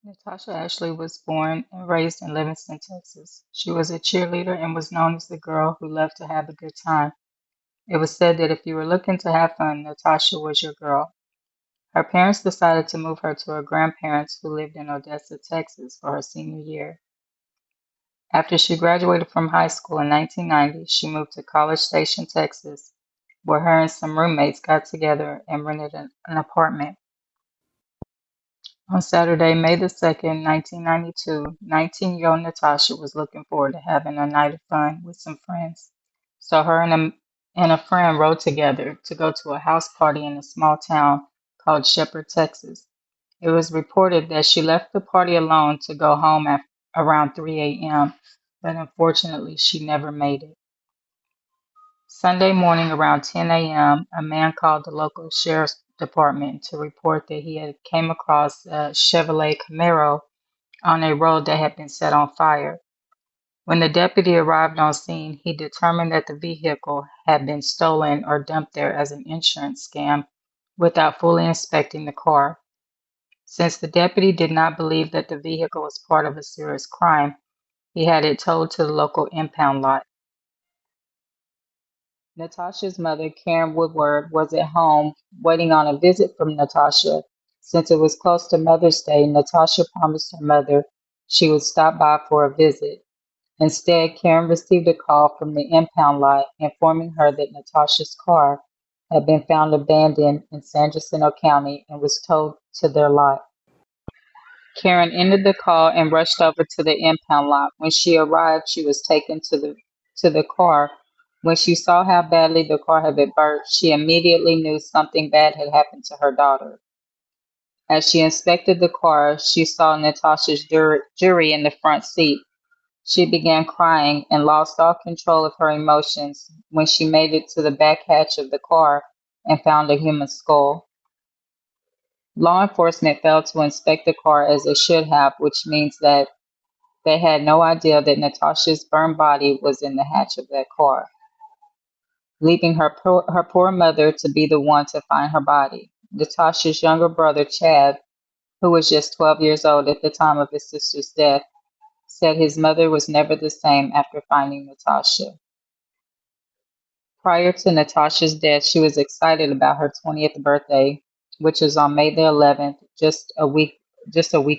Natasha Atchley was born and raised in Livingston, Texas. She was a cheerleader and was known as the girl who loved to have a good time. It was said that if you were looking to have fun, Natasha was your girl. Her parents decided to move her to her grandparents who lived in Odessa, Texas for her senior year. After she graduated from high school in 1990, she moved to College Station, Texas, where her and some roommates got together and rented an apartment. On Saturday, May the 2nd, 1992, 19-year-old Natasha was looking forward to having a night of fun with some friends. So her and a friend rode together to go to a house party in a small town called Shepherd, Texas. It was reported that she left the party alone to go home at around 3 a.m., but unfortunately she never made it. Sunday morning around 10 a.m., a man called the local sheriff's department to report that he had came across a Chevrolet Camaro on a road that had been set on fire. When the deputy arrived on scene, he determined that the vehicle had been stolen or dumped there as an insurance scam without fully inspecting the car. Since the deputy did not believe that the vehicle was part of a serious crime, he had it towed to the local impound lot. Natasha's mother, Karen Woodward, was at home waiting on a visit from Natasha. Since it was close to Mother's Day, Natasha promised her mother she would stop by for a visit. Instead, Karen received a call from the impound lot informing her that Natasha's car had been found abandoned in San Jacinto County and was towed to their lot. Karen ended the call and rushed over to the impound lot. When she arrived, she was taken to the car. When she saw how badly the car had been burnt, she immediately knew something bad had happened to her daughter. As she inspected the car, she saw Natasha's jewelry in the front seat. She began crying and lost all control of her emotions when she made it to the back hatch of the car and found a human skull. Law enforcement failed to inspect the car as they should have, which means that they had no idea that Natasha's burned body was in the hatch of that car, leaving her poor mother to be the one to find her body. Natasha's younger brother, Chad, who was just 12 years old at the time of his sister's death, said his mother was never the same after finding Natasha. Prior to Natasha's death, she was excited about her 20th birthday, which was on May the 11th, just a week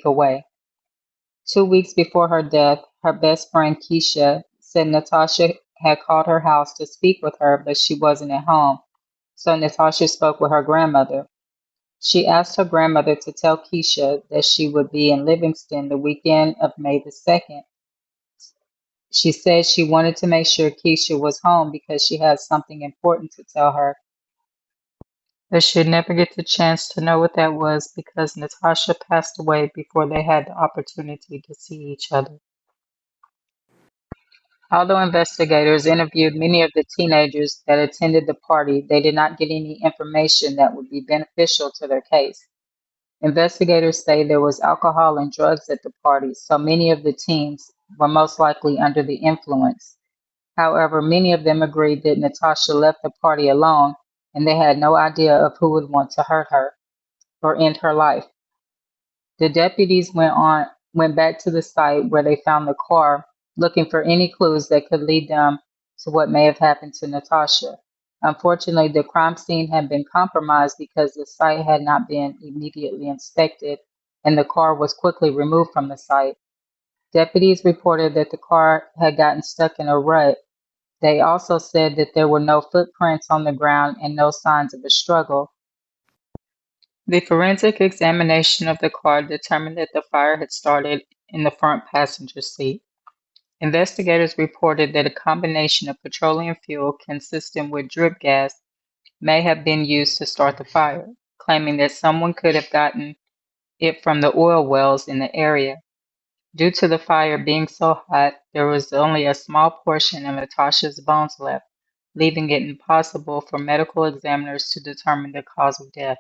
away. 2 weeks before her death, her best friend Keisha said Natasha had called her house to speak with her, but she wasn't at home. So Natasha spoke with her grandmother. She asked her grandmother to tell Keisha that she would be in Livingston the weekend of May the 2nd. She said she wanted to make sure Keisha was home because she had something important to tell her. But she'd never get the chance to know what that was because Natasha passed away before they had the opportunity to see each other. Although investigators interviewed many of the teenagers that attended the party, they did not get any information that would be beneficial to their case. Investigators say there was alcohol and drugs at the party, so many of the teens were most likely under the influence. However, many of them agreed that Natasha left the party alone and they had no idea of who would want to hurt her or end her life. The deputies went back to the site where they found the car, looking for any clues that could lead them to what may have happened to Natasha. Unfortunately, the crime scene had been compromised because the site had not been immediately inspected and the car was quickly removed from the site. Deputies reported that the car had gotten stuck in a rut. They also said that there were no footprints on the ground and no signs of a struggle. The forensic examination of the car determined that the fire had started in the front passenger seat. Investigators reported that a combination of petroleum fuel consistent with drip gas may have been used to start the fire, claiming that someone could have gotten it from the oil wells in the area. Due to the fire being so hot, there was only a small portion of Natasha's bones left, leaving it impossible for medical examiners to determine the cause of death.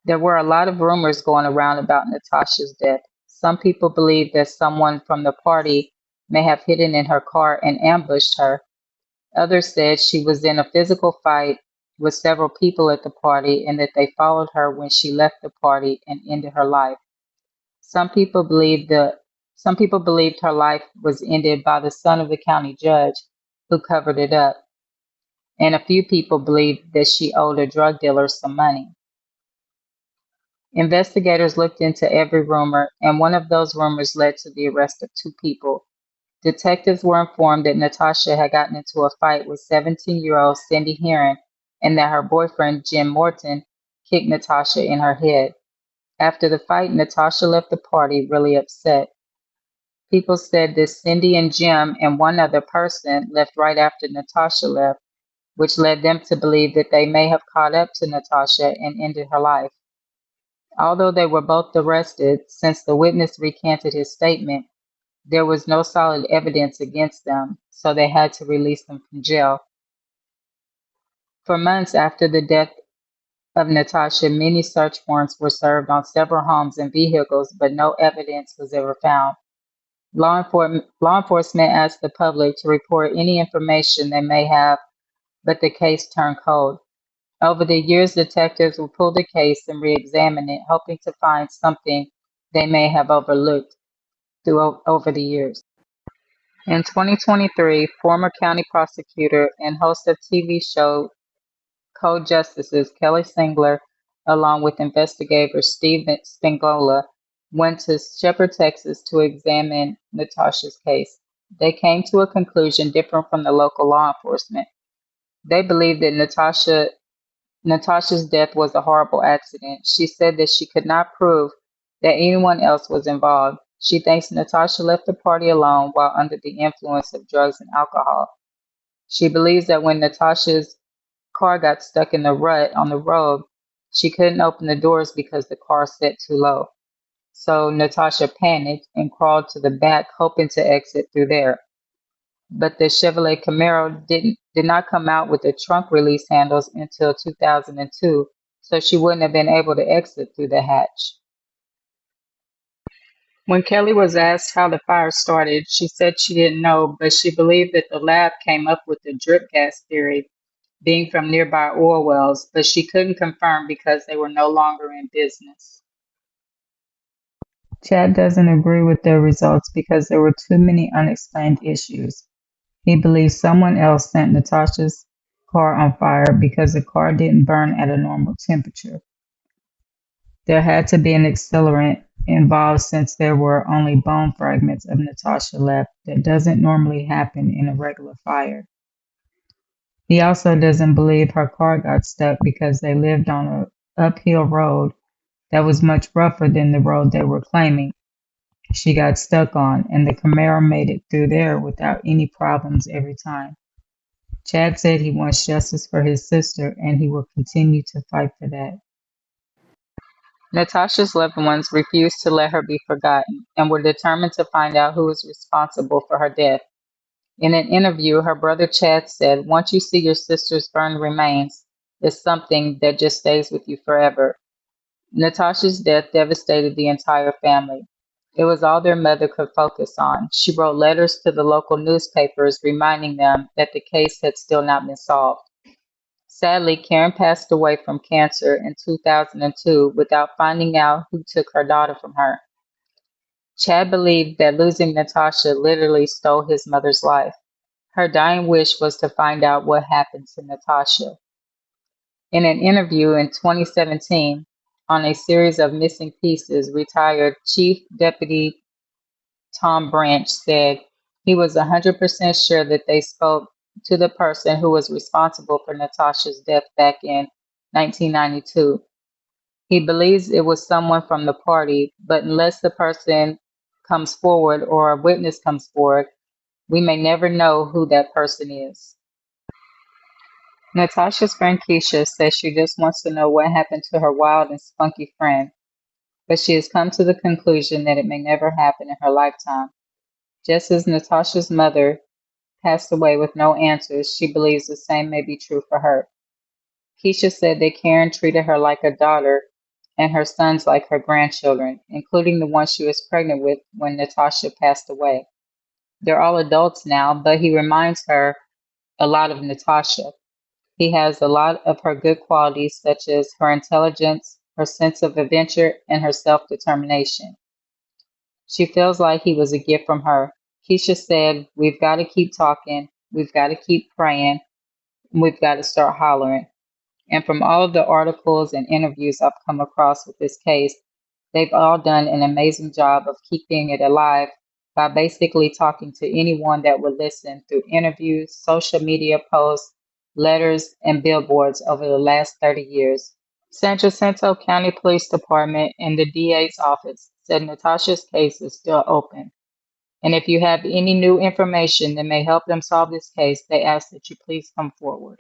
There were a lot of rumors going around about Natasha's death. Some people believe that someone from the party may have hidden in her car and ambushed her. Others said she was in a physical fight with several people at the party and that they followed her when she left the party and ended her life. Some people believed her life was ended by the son of the county judge who covered it up, and a few people believed that she owed a drug dealer some money. Investigators looked into every rumor, and one of those rumors led to the arrest of two people. Detectives were informed that Natasha had gotten into a fight with 17-year-old Cindy Heron and that her boyfriend, Jim Morton, kicked Natasha in her head. After the fight, Natasha left the party really upset. People said that Cindy and Jim and one other person left right after Natasha left, which led them to believe that they may have caught up to Natasha and ended her life. Although they were both arrested, since the witness recanted his statement, there was no solid evidence against them, so they had to release them from jail. For months after the death of Natasha, many search warrants were served on several homes and vehicles, but no evidence was ever found. Law enforcement asked the public to report any information they may have, but the case turned cold. Over the years, detectives would pull the case and re-examine it, hoping to find something they may have overlooked over the years. In 2023, former county prosecutor and host of TV show Co-Justices Kelly Singler, along with investigator Steve Spingola, went to Shepherd, Texas to examine Natasha's case. They came to a conclusion different from the local law enforcement. They believed that Natasha's death was a horrible accident. She said that she could not prove that anyone else was involved. She thinks Natasha left the party alone while under the influence of drugs and alcohol. She believes that when Natasha's car got stuck in the rut on the road, she couldn't open the doors because the car set too low. So Natasha panicked and crawled to the back, hoping to exit through there. But the Chevrolet Camaro did not come out with the trunk release handles until 2002, so she wouldn't have been able to exit through the hatch. When Kelly was asked how the fire started, she said she didn't know, but she believed that the lab came up with the drip gas theory, being from nearby oil wells, but she couldn't confirm because they were no longer in business. Chad doesn't agree with their results because there were too many unexplained issues. He believes someone else set Natasha's car on fire because the car didn't burn at a normal temperature. There had to be an accelerant involved since there were only bone fragments of Natasha left. That doesn't normally happen in a regular fire. He also doesn't believe her car got stuck because they lived on an uphill road that was much rougher than the road they were claiming she got stuck on, and the Camaro made it through there without any problems every time. Chad said he wants justice for his sister, and he will continue to fight for that. Natasha's loved ones refused to let her be forgotten and were determined to find out who was responsible for her death. In an interview, her brother Chad said, "Once you see your sister's burned remains, it's something that just stays with you forever." Natasha's death devastated the entire family. It was all their mother could focus on. She wrote letters to the local newspapers reminding them that the case had still not been solved. Sadly, Karen passed away from cancer in 2002 without finding out who took her daughter from her. Chad believed that losing Natasha literally stole his mother's life. Her dying wish was to find out what happened to Natasha. In an interview in 2017 on a series of missing pieces, retired Chief Deputy Tom Branch said he was 100% sure that they spoke to the person who was responsible for Natasha's death back in 1992. He believes it was someone from the party, but unless the person comes forward or a witness comes forward, we may never know who that person is. Natasha's friend Keisha says she just wants to know what happened to her wild and spunky friend, but she has come to the conclusion that it may never happen in her lifetime. Just as Natasha's mother passed away with no answers, she believes the same may be true for her. Keisha said that Karen treated her like a daughter and her sons like her grandchildren, including the one she was pregnant with when Natasha passed away. They're all adults now, but he reminds her a lot of Natasha. He has a lot of her good qualities, such as her intelligence, her sense of adventure, and her self-determination. She feels like he was a gift from her. Keisha said, "We've got to keep talking, we've got to keep praying, and we've got to start hollering." And from all of the articles and interviews I've come across with this case, they've all done an amazing job of keeping it alive by basically talking to anyone that would listen through interviews, social media posts, letters, and billboards over the last 30 years. San Jacinto County Police Department and the DA's office said Natasha's case is still open. And if you have any new information that may help them solve this case, they ask that you please come forward.